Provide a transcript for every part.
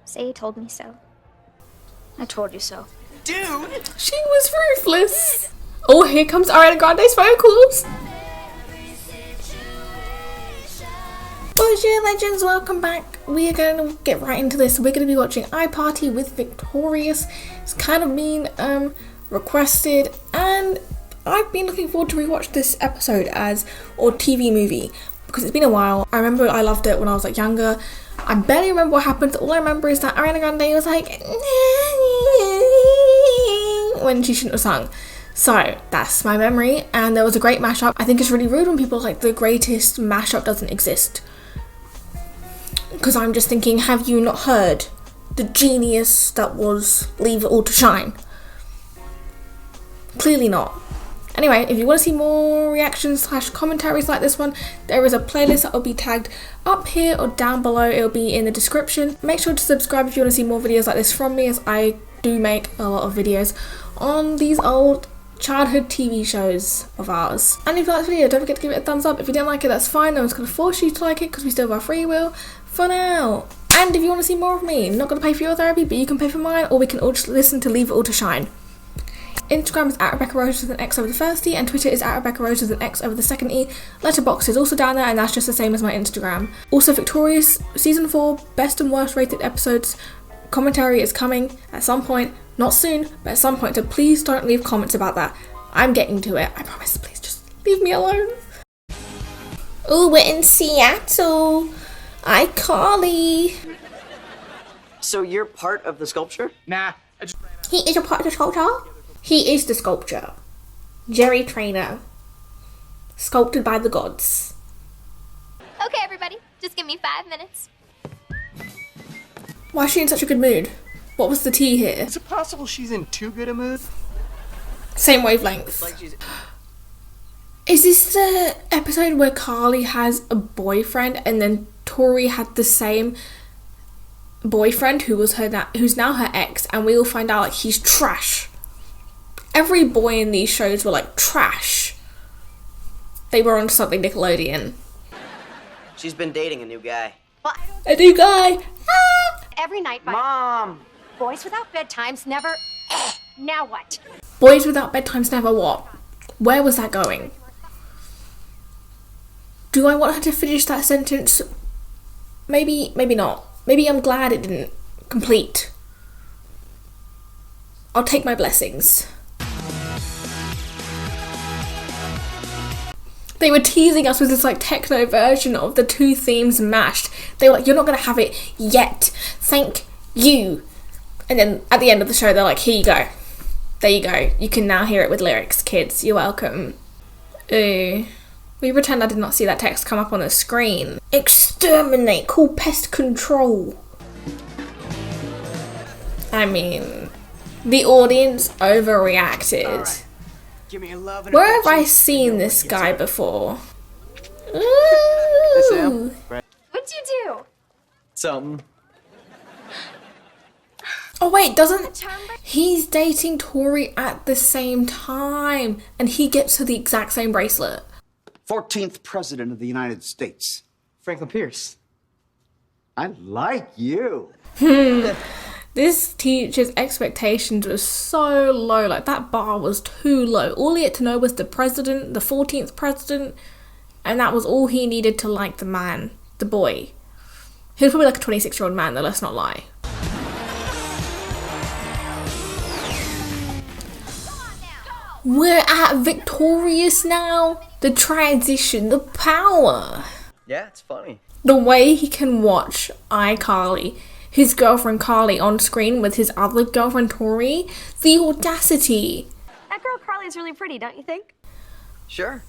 Say you told me so. I told you so. Dude! She was ruthless. Oh, here comes Ariana Grande's vocals. Bonjour legends, welcome back. We are going to get right into this. We're going to be watching iParty with Victorious. It's kind of been requested, and I've been looking forward to rewatch this episode or TV movie because it's been a while. I remember I loved it when I was like younger. I barely remember what happened. All I remember is that Ariana Grande was like when she shouldn't have sung. So that's my memory, and there was a great mashup. I think it's really rude when people are like the greatest mashup doesn't exist, because I'm just thinking, have you not heard the genius that was Leave It All to Shine? Clearly not. Anyway, if you want to see more reactions / commentaries like this one, there is a playlist that will be tagged up here or down below. It'll be in the description. Make sure to subscribe if you want to see more videos like this from me, as I do make a lot of videos on these old childhood TV shows of ours. And if you like this video, don't forget to give it a thumbs up. If you didn't like it, that's fine. No one's going to force you to like it because we still have our free will for now. And if you want to see more of me, I'm not going to pay for your therapy, but you can pay for mine, or we can all just listen to Leave It All to Shine. Instagram is @RebeccaRose with an X over the first E, and Twitter is @RebeccaRose with an X over the second E. Letterboxd is also down there, and that's just the same as my Instagram. Also, Victorious Season 4 best and worst rated episodes commentary is coming at some point. Not soon, but at some point, so please don't leave comments about that. I'm getting to it, I promise. Please just leave me alone. Oh, we're in Seattle. iCarly. So you're part of the sculpture? Nah. He is a part of the sculpture? He is the sculpture. Jerry Trainer. Sculpted by the gods. Okay, everybody, just give me 5 minutes. Why is she in such a good mood? What was the tea here? Is it possible she's in too good a mood? Same wavelength. Like she's... Is this the episode where Carly has a boyfriend and then Tori had the same boyfriend who's now her ex, and we all find out like he's trash? Every boy in these shows were like trash. They were on something Nickelodeon. She's been dating a new guy. Well, A new guy. Ah! Every night, Mom! boys without bedtimes never. Now what? Boys without bedtimes never what? Where was that going? Do I want her to finish that sentence? Maybe not. Maybe I'm glad it didn't complete. I'll take my blessings. They were teasing us with this like techno version of the two themes mashed. They were like, you're not gonna have it yet. Thank you. And then at the end of the show, they're like, here you go. There you go. You can now hear it with lyrics, kids. You're welcome. Ooh. We pretend I did not see that text come up on the screen. Exterminate. Call pest control. I mean, the audience overreacted. Right. Give me a love and Where have I affection. seen this guy before? Hey, Ooh. Sam. Right. what'd you do? Something. Oh wait, doesn't he's dating Tori at the same time, and he gets her the exact same bracelet. 14th President of the United States. Franklin Pierce. I like you. This teacher's expectations were so low, like that bar was too low. All he had to know was the president, the 14th president, and that was all he needed to like the man, the boy. He was probably like a 26-year-old man though, let's not lie. We're at Victorious now. The transition, the power. Yeah, it's funny. The way he can watch iCarly, his girlfriend Carly, on screen with his other girlfriend Tori. The audacity. That girl Carly's really pretty, don't you think? Sure.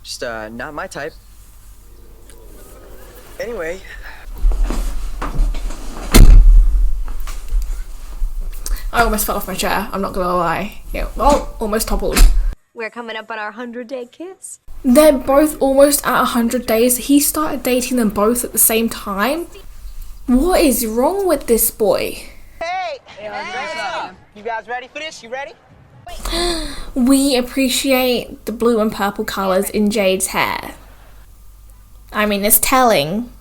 Just, not my type. Anyway. I almost fell off my chair, I'm not gonna lie. Yeah, well, almost toppled. We're coming up on our 100-day kiss. They're both almost at 100 days. He started dating them both at the same time. What is wrong with this boy? Hey, you guys ready for this? You ready? We appreciate the blue and purple colours in Jade's hair. I mean, it's telling.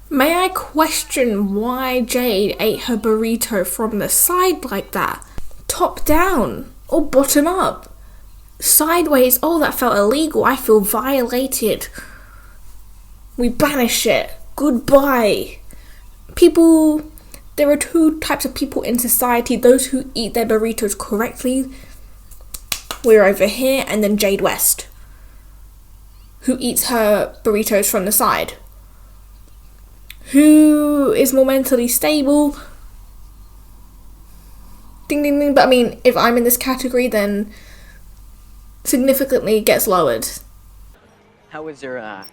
May I question why Jade ate her burrito from the side like that? Top down or bottom up? Sideways, oh that felt illegal, I feel violated. We banish it. Goodbye. People, there are two types of people in society, those who eat their burritos correctly, we're over here, and then Jade West, who eats her burritos from the side. Who is more mentally stable? Ding ding ding, but I mean, if I'm in this category, then significantly gets lowered. How was your,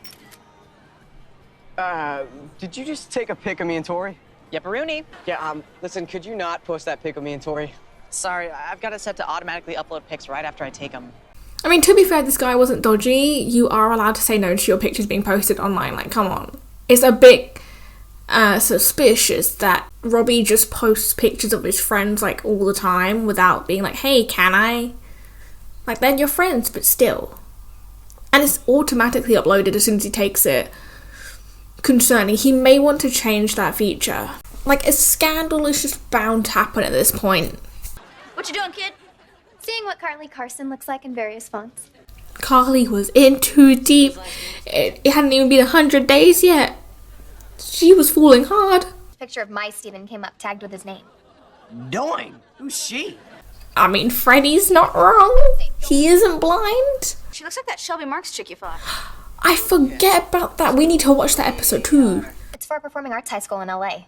did you just take a pic of me and Tori? Yepperoonie. Yeah, listen, could you not post that pic of me and Tori? Sorry, I've got it set to automatically upload pics right after I take them. I mean, to be fair, this guy wasn't dodgy. You are allowed to say no to your pictures being posted online. Like, come on. It's a bit suspicious that Robbie just posts pictures of his friends, like, all the time without being like, hey, can I? Like, they're your friends, but still. And it's automatically uploaded as soon as he takes it. Concerning, he may want to change that feature. Like, a scandal is just bound to happen at this point. What you doing, kid? Seeing what Carly Carson looks like in various fonts. Carly was in too deep. It hadn't even been 100 days yet. She was falling hard. Picture of my Steven came up tagged with his name. Doing? Who's she? I mean, Freddie's not wrong. He isn't blind. She looks like that Shelby Marks chick you fought. I forget about that. We need to watch that episode too. It's for a performing arts high school in LA.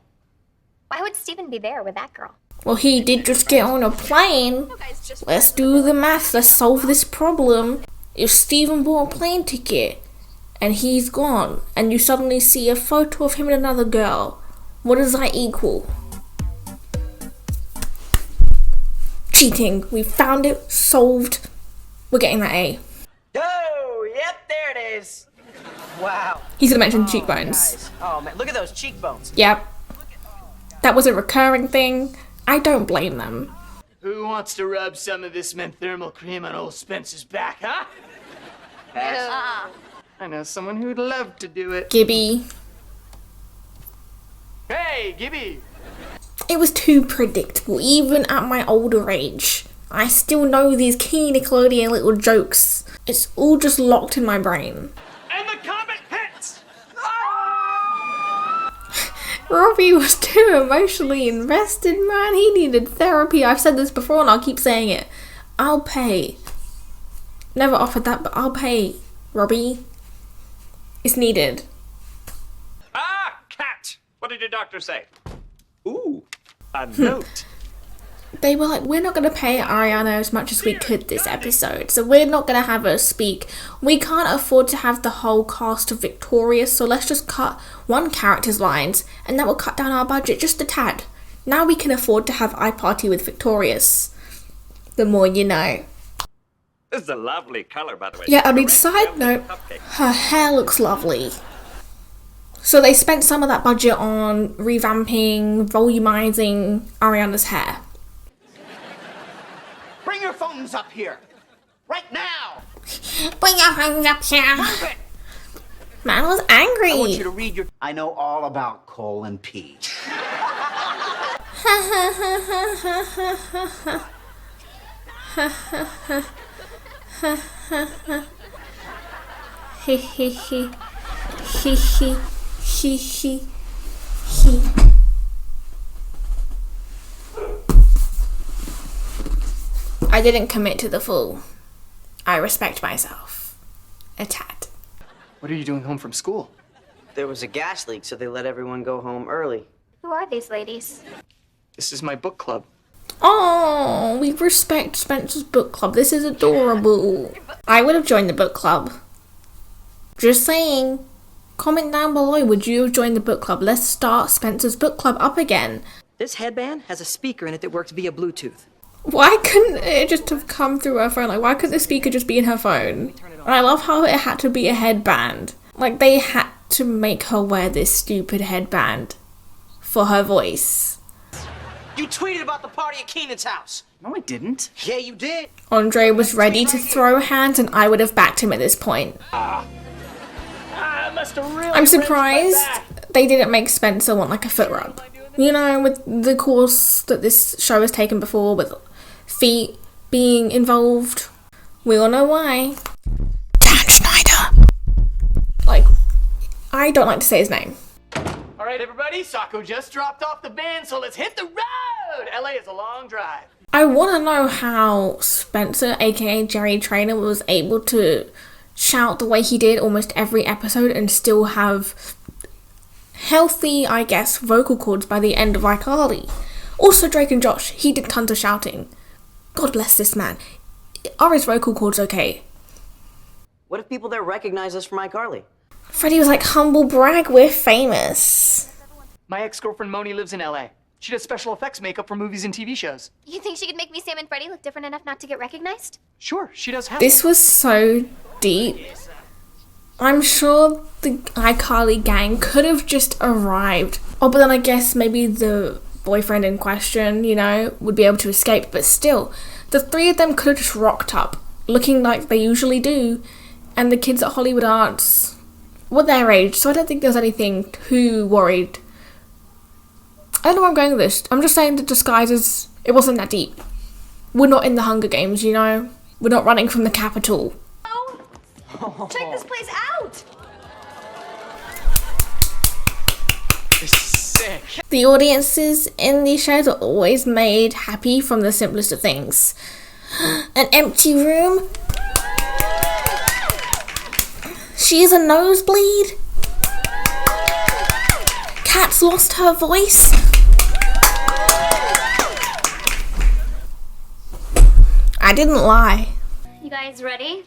Why would Steven be there with that girl? Well, he did just get on a plane. Let's do the math. Let's solve this problem. If Steven bought a plane ticket and he's gone and you suddenly see a photo of him and another girl, what does that equal? Cheating. We found it. Solved. We're getting that A. Oh, yep, there it is. Wow. He's gonna mention cheekbones. Guys. Oh, man, look at those cheekbones. Yep. That was a recurring thing. I don't blame them. Who wants to rub some of this menthermal cream on old Spencer's back, huh? I know someone who'd love to do it. Gibby. Hey, Gibby! It was too predictable, even at my older age. I still know these key Nickelodeon little jokes. It's all just locked in my brain. And the comet hits! Robbie was too emotionally invested, man. He needed therapy. I've said this before and I'll keep saying it. I'll pay. Never offered that, but I'll pay. Robbie. It's needed. Ah, cat! What did your doctor say? Ooh, a note. They were like, we're not going to pay Ariana as much as we could this episode, so we're not going to have her speak. We can't afford to have the whole cast of Victorious, so let's just cut one character's lines, and that will cut down our budget just a tad. Now we can afford to have iParty with Victorious. The more you know. This is a lovely colour, by the way. Yeah, I mean, side note, her hair looks lovely. So they spent some of that budget on revamping, volumizing Ariana's hair. Bring your phones up here. Right now. Bring your hands up here. Man was angry. I want you to read your... I know all about coal and pee. He he he. He he. He he. He. I didn't commit to the full. I respect myself. A tad. What are you doing home from school? There was a gas leak, so they let everyone go home early. Who are these ladies? This is my book club. Oh, we respect Spencer's book club. This is adorable. I would have joined the book club. Just saying. Comment down below, would you have joined the book club? Let's start Spencer's book club up again. This headband has a speaker in it that works via Bluetooth. Why couldn't it just have come through her phone? Like, why couldn't the speaker just be in her phone? And I love how it had to be a headband. Like, they had to make her wear this stupid headband for her voice. You tweeted about the party at Keenan's house. No, I didn't. Yeah, you did. Andre was ready to throw hands and I would have backed him at this point. I must have really I'm surprised they didn't make Spencer want like a foot rub. You know, with the course that this show has taken before, with feet being involved. We all know why. Dan Schneider. Like, I don't like to say his name. All right, everybody, Sacco just dropped off the band, so let's hit the road. LA is a long drive. I want to know how Spencer, aka Jerry Trainer, was able to shout the way he did almost every episode and still have healthy, I guess, vocal cords by the end of iCarly. Also, Drake and Josh, he did tons of shouting. God bless this man. Are his vocal cords okay? What if people there recognize us from iCarly? Freddie was like, humble brag, we're famous. My ex-girlfriend Moni lives in LA. She does special effects makeup for movies and TV shows. You think she could make me, Sam, and Freddie look different enough not to get recognized? Sure, she does have. This was so deep. I'm sure the iCarly gang could have just arrived. Oh, but then I guess maybe the boyfriend in question, you know, would be able to escape. But still, the three of them could have just rocked up, looking like they usually do. And the kids at Hollywood Arts were their age, so I don't think there's anything too worried. I don't know where I'm going with this. I'm just saying the disguises, it wasn't that deep. We're not in the Hunger Games, you know? We're not running from the Capitol. Oh, check this place out! This is sick. The audiences in these shows are always made happy from the simplest of things. An empty room. She is a nosebleed. Kat's lost her voice. I didn't lie. You guys ready?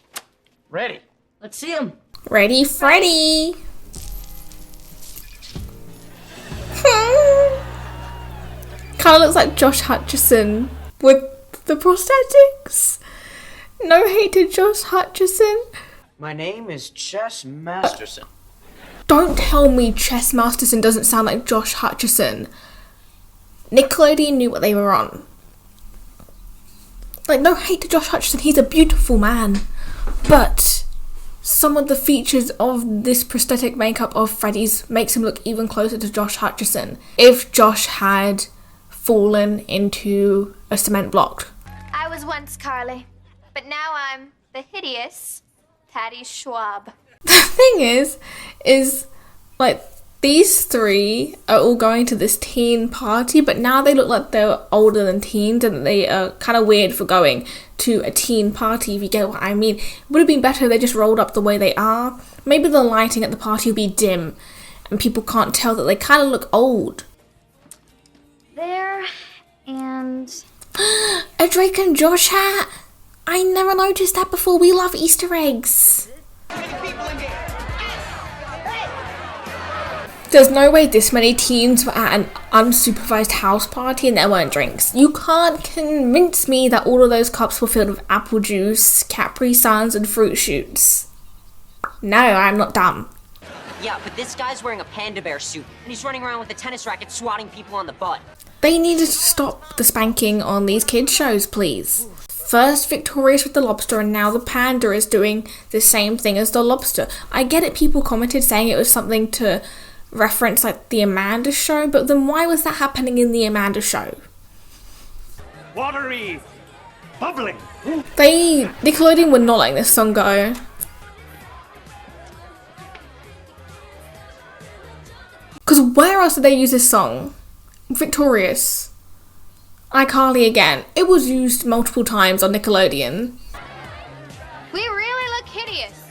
Ready. Let's see him. Ready, Freddy. Kinda looks like Josh Hutcherson with the prosthetics. No hate to Josh Hutcherson. My name is Chess Masterson. Don't tell me Chess Masterson doesn't sound like Josh Hutcherson. Nickelodeon knew what they were on. Like, no hate to Josh Hutcherson, he's a beautiful man. But some of the features of this prosthetic makeup of Freddy's makes him look even closer to Josh Hutcherson. If Josh had fallen into a cement block. I was once Carly, but now I'm the hideous Patty Schwab. The thing is like these three are all going to this teen party, but now they look like they're older than teens and they are kind of weird for going to a teen party, if you get what I mean. It would have been better if they just rolled up the way they are. Maybe the lighting at the party will be dim and people can't tell that they kind of look old. There, and... A Drake and Josh hat? I never noticed that before. We love Easter eggs. There's no way this many teens were at an unsupervised house party and there weren't drinks. You can't convince me that all of those cups were filled with apple juice, Capri Suns, and fruit shoots. No, I'm not dumb. Yeah, but this guy's wearing a panda bear suit, and he's running around with a tennis racket swatting people on the butt. They needed to stop the spanking on these kids' shows, please. First Victorious with the lobster, and now the panda is doing the same thing as the lobster. I get it, people commented saying it was something to reference like the Amanda show, but then why was that happening in the Amanda show? Watery, bubbling. Nickelodeon were not letting this song go. Because where else did they use this song? Victorious. iCarly again. It was used multiple times on Nickelodeon. We really look hideous.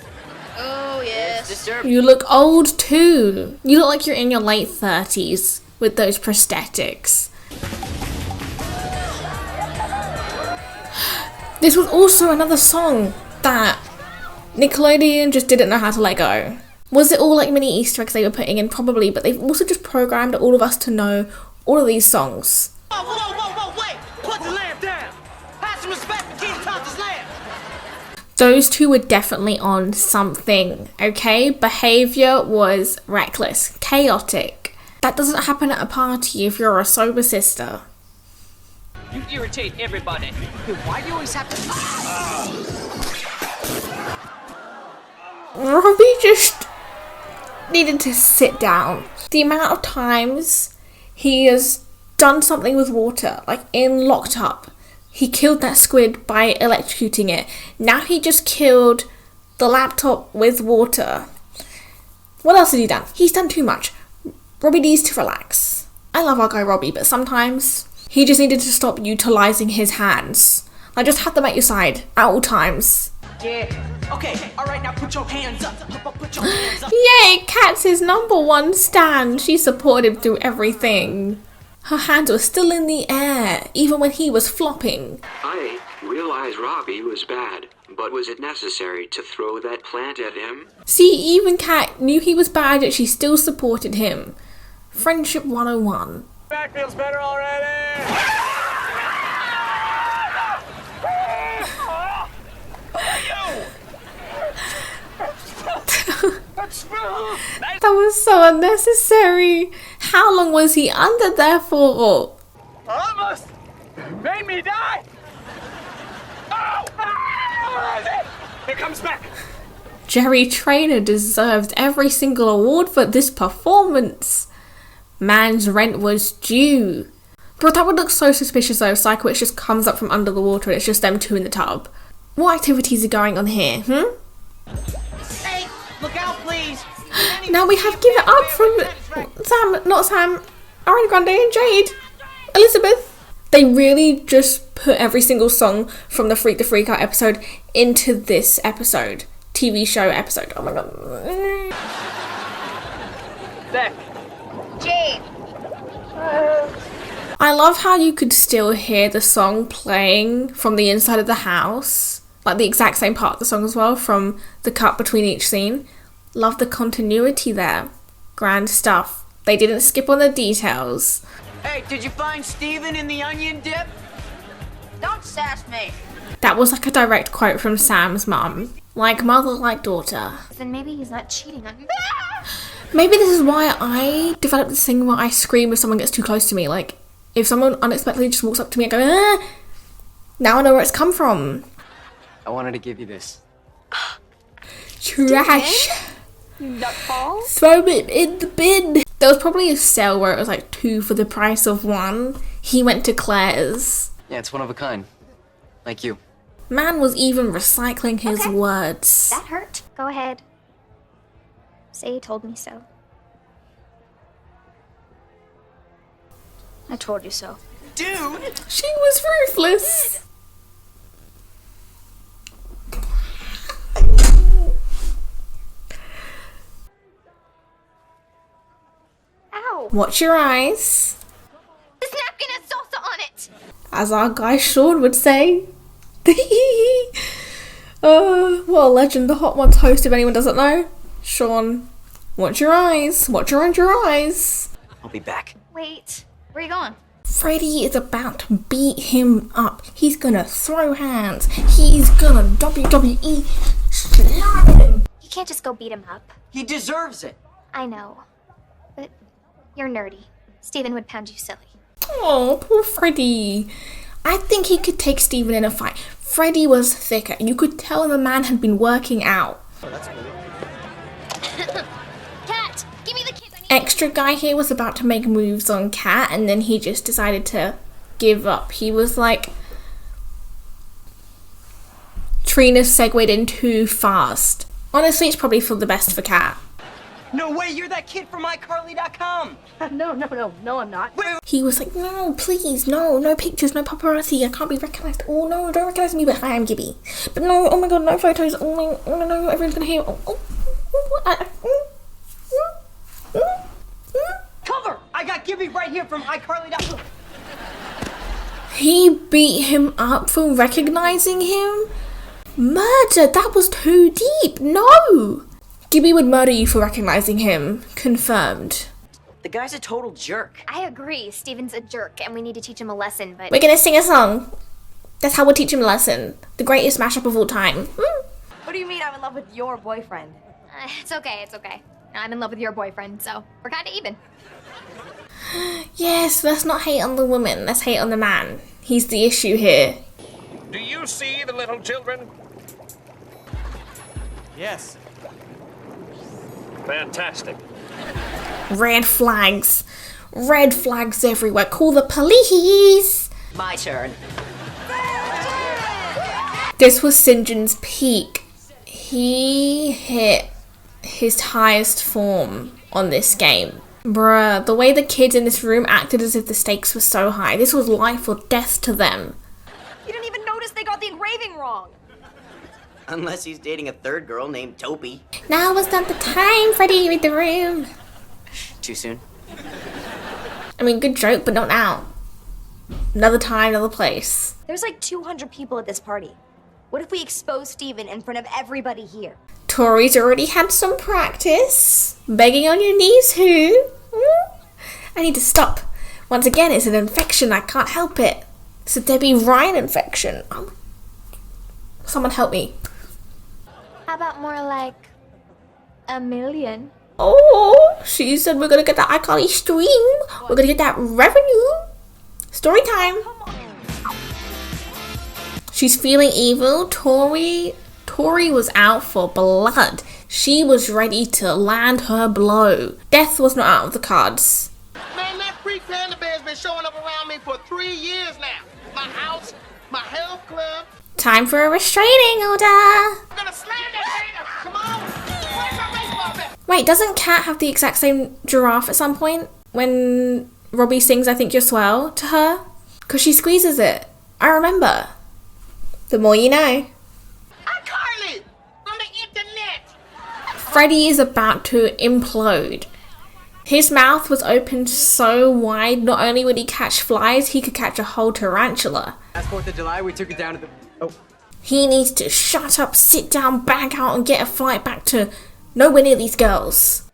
Oh, yes. You look old too. You look like you're in your late 30s with those prosthetics. This was also another song that Nickelodeon just didn't know how to let go. Was it all like mini Easter eggs they were putting in? Probably, but they've also just programmed all of us to know all of these songs. Whoa, wait! Put the lamp down! Have some respect for King Thompson's lamp! Those two were definitely on something, okay? Behaviour was reckless, chaotic. That doesn't happen at a party if you're a sober sister. You irritate everybody. Dude, why do you always have to... Robbie just needed to sit down. The amount of times he has done something with water, like in Locked Up. He killed that squid by electrocuting it. Now he just killed the laptop with water. What else has he done? He's done too much. Robbie needs to relax. I love our guy Robbie, but sometimes he just needed to stop utilising his hands. Like, just have them at your side at all times. Yeah. Okay. All right. Now put your hands up. Put your hands up. Yay! Kat's his #1 stan. She supported him through everything. Her hands were still in the air, even when he was flopping. I realized Robbie was bad, but was it necessary to throw that plant at him? See, even Kat knew he was bad, yet she still supported him. Friendship 101. Back feels better already. That was so unnecessary. How long was he under there for? Almost made me die. Oh! It comes back. Jerry Trainer deserves every single award for this performance. Man's rent was due. But that would look so suspicious though if Psychowitz just comes up from under the water and it's just them two in the tub. What activities are going on here, Hey, look out, please. Now we have Give It Up from Sam, Ariana Grande and Jade. Elizabeth. They really just put every single song from the Freak the Freak Out episode into this episode. TV show episode. Oh my god. Beck. Jade. I love how you could still hear the song playing from the inside of the house. Like the exact same part of the song as well, from the cut between each scene. Love the continuity there. Grand stuff. They didn't skip on the details. Hey, did you find Steven in the onion dip? Don't sass me. That was like a direct quote from Sam's mum. Like mother, like daughter. Then maybe he's not cheating on me. Maybe this is why I developed this thing where I scream if someone gets too close to me. Like, if someone unexpectedly just walks up to me and go, ah! Now I know where it's come from. I wanted to give you this. Trash. You nutball. Throw it in the bin. There was probably a sale where it was like 2 for the price of 1. He went to Claire's. Yeah, it's one of a kind. Like you. Man was even recycling his Okay. words. That hurt. Go ahead. Say you told me so. I told you so. Dude! She was ruthless. Ow. Watch your eyes. This napkin has salsa on it. As our guy Sean would say. What a legend, the Hot Ones host, if anyone doesn't know. Sean, watch your eyes. Watch around your eyes. I'll be back. Wait. Where are you going? Freddy is about to beat him up. He's gonna throw hands. He's gonna WWE slam him. You can't just go beat him up. He deserves it. I know. But you're nerdy. Steven would pound you silly. Oh, poor Freddy. I think he could take Steven in a fight. Freddy was thicker. You could tell the man had been working out. Cat, give me the kids. Extra guy here was about to make moves on Kat, and then he just decided to give up. He was like... Trina segued in too fast. Honestly, it's probably for the best for Kat. No way, you're that kid from iCarly.com. No, I'm not. He was like, no, please, no pictures, no paparazzi, I can't be recognised. Oh no, don't recognise me, but hi, I'm Gibby. But no, oh my god, no photos, oh no, everyone's gonna hear. Cover! I got Gibby right here from iCarly.com. He beat him up for recognising him? Murder, that was too deep, no! Gibby would murder you for recognising him, confirmed. The guy's a total jerk. I agree. Steven's a jerk, and we need to teach him a lesson, but... We're gonna sing a song. That's how we'll teach him a lesson. The greatest mashup of all time. What do you mean I'm in love with your boyfriend? It's okay. I'm in love with your boyfriend, so we're kinda even. Yes, let's not hate on the woman, let's hate on the man. He's the issue here. Do you see the little children? Yes. Fantastic. Red flags. Red flags everywhere. Call the police. My turn. This was St. John's peak. He hit his highest form on this game. Bruh, the way the kids in this room acted as if the stakes were so high. This was life or death to them. You didn't even notice they got the engraving wrong. Unless he's dating a third girl named Topi. Now was not the time, Freddy, read the room. Too soon? I mean, good joke, but not now. Another time, another place. There's like 200 people at this party. What if we expose Steven in front of everybody here? Tori's already had some practice. Begging on your knees, who? I need to stop. Once again, it's an infection. I can't help it. It's a Debbie Ryan infection. Oh. Someone help me. How about more like a million? Oh, she said we're gonna get that iParty stream. We're gonna get that revenue. Story time. She's feeling evil. Tori was out for blood. She was ready to land her blow. Death was not out of the cards. Man, that freak panda bear's been showing up around me for 3 years now. My house, my health club. Time for a restraining order. I'm gonna slam that panda. Come on. Where's my baseball bat? Wait, doesn't Kat have the exact same giraffe at some point? When Robbie sings I Think You're Swell to her? Because she squeezes it. I remember. The more you know. I'm Carly from the internet. Freddy is about to implode. His mouth was opened so wide, not only would he catch flies, he could catch a whole tarantula. Last 4th of July, we took it down to the... Oh. He needs to shut up, sit down, back out, and get a flight back to nowhere near these girls.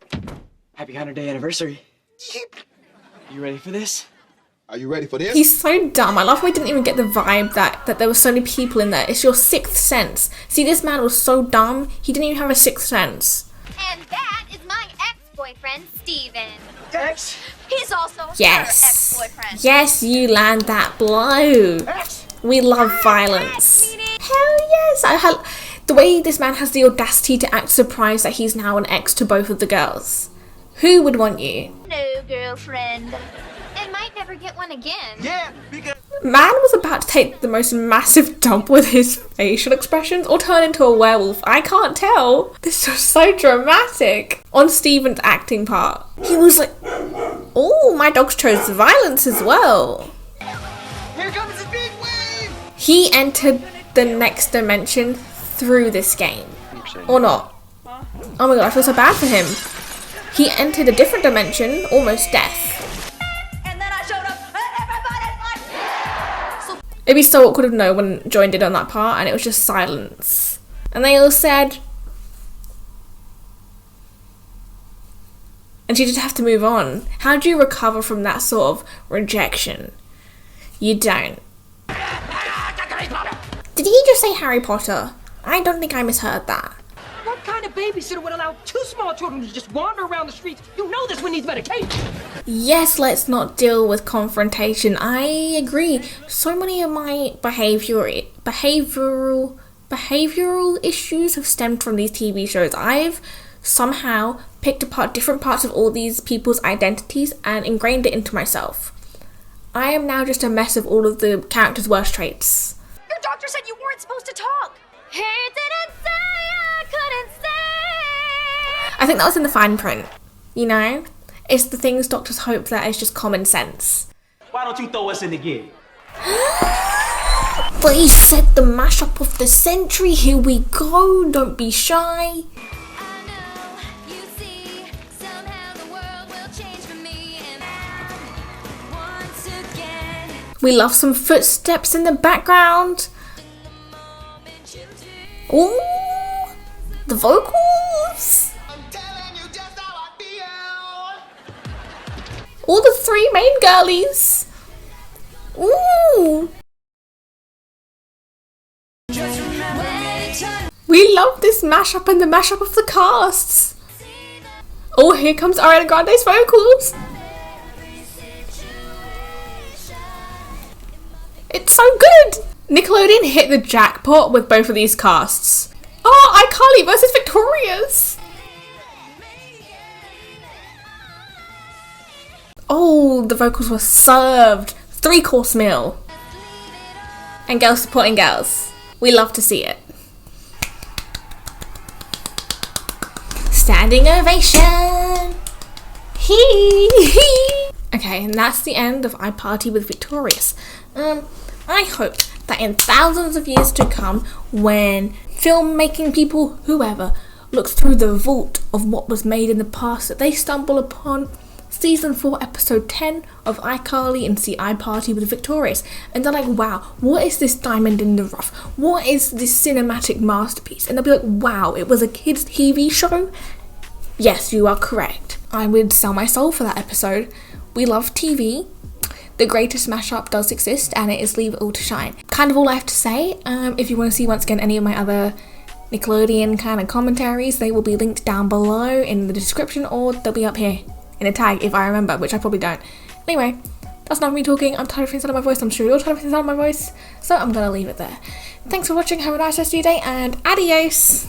Happy 100th anniversary. You ready for this? Are you ready for this? He's so dumb. I love how he didn't even get the vibe that there were so many people in there. It's your sixth sense. See, this man was so dumb, he didn't even have a sixth sense. And that is my ex-boyfriend, Steven. Ex? He's also her Yes. ex-boyfriend. Yes, you land that blow. We love violence. Hell yes. The way this man has the audacity to act surprised that he's now an ex to both of the girls. Who would want you? No, girlfriend. And might never get one again. Yeah, because... Man was about to take the most massive dump with his facial expressions or turn into a werewolf. I can't tell. This was so dramatic. On Steven's acting part, he was like, oh, my dogs chose violence as well. Here comes the big wave. He entered the next dimension through this game. Or not. Oh my god, I feel so bad for him. He entered a different dimension, almost death. It'd be so awkward if no one joined in on that part and it was just silence. And they all said... And she just have to move on. How do you recover from that sort of rejection? You don't. Did he just say Harry Potter? I don't think I misheard that. What kind of babysitter would allow 2 small children to just wander around the streets? You know this one needs medication. Yes, let's not deal with confrontation. I agree. So many of my behavioral issues have stemmed from these TV shows. I've somehow picked apart different parts of all these people's identities and ingrained it into myself. I am now just a mess of all of the characters' worst traits. Your doctor said you weren't supposed to talk. He didn't say I couldn't say. I think that was in the fine print, you know? It's the things doctors hope that is just common sense. Why don't you throw us in the gig? They said the mashup of the century, here we go, don't be shy. We love some footsteps in the background. Ooh, the vocals. All the 3 main girlies. Ooh. We love this mashup and the mashup of the casts. Oh, here comes Ariana Grande's vocals. It's so good! Nickelodeon hit the jackpot with both of these casts. Oh, iCarly versus Victorious! Oh, the vocals were served. 3-course meal. And girls supporting girls. We love to see it. Standing ovation. Hee. Okay, and that's the end of iParty with Victorious. I hope that in thousands of years to come, when filmmaking people, whoever, look through the vault of what was made in the past, that they stumble upon season 4 episode 10 of iCarly and see iParty with Victorious, and they're like, wow, what is this diamond in the rough? What is this cinematic masterpiece? And they'll be like, wow, it was a kids TV show? Yes, you are correct. I would sell my soul for that episode. We love TV. The greatest mashup does exist, and it is Leave It All to Shine. Kind of all I have to say. If you want to see, once again, any of my other Nickelodeon kind of commentaries, they will be linked down below in the description, or they'll be up here in a tag if I remember, which I probably don't. Anyway, that's not me talking. I'm tired of things out of my voice. I'm sure you're tired of things out of my voice, so I'm gonna leave it there. Thanks for watching. Have a nice rest of your day, and adios.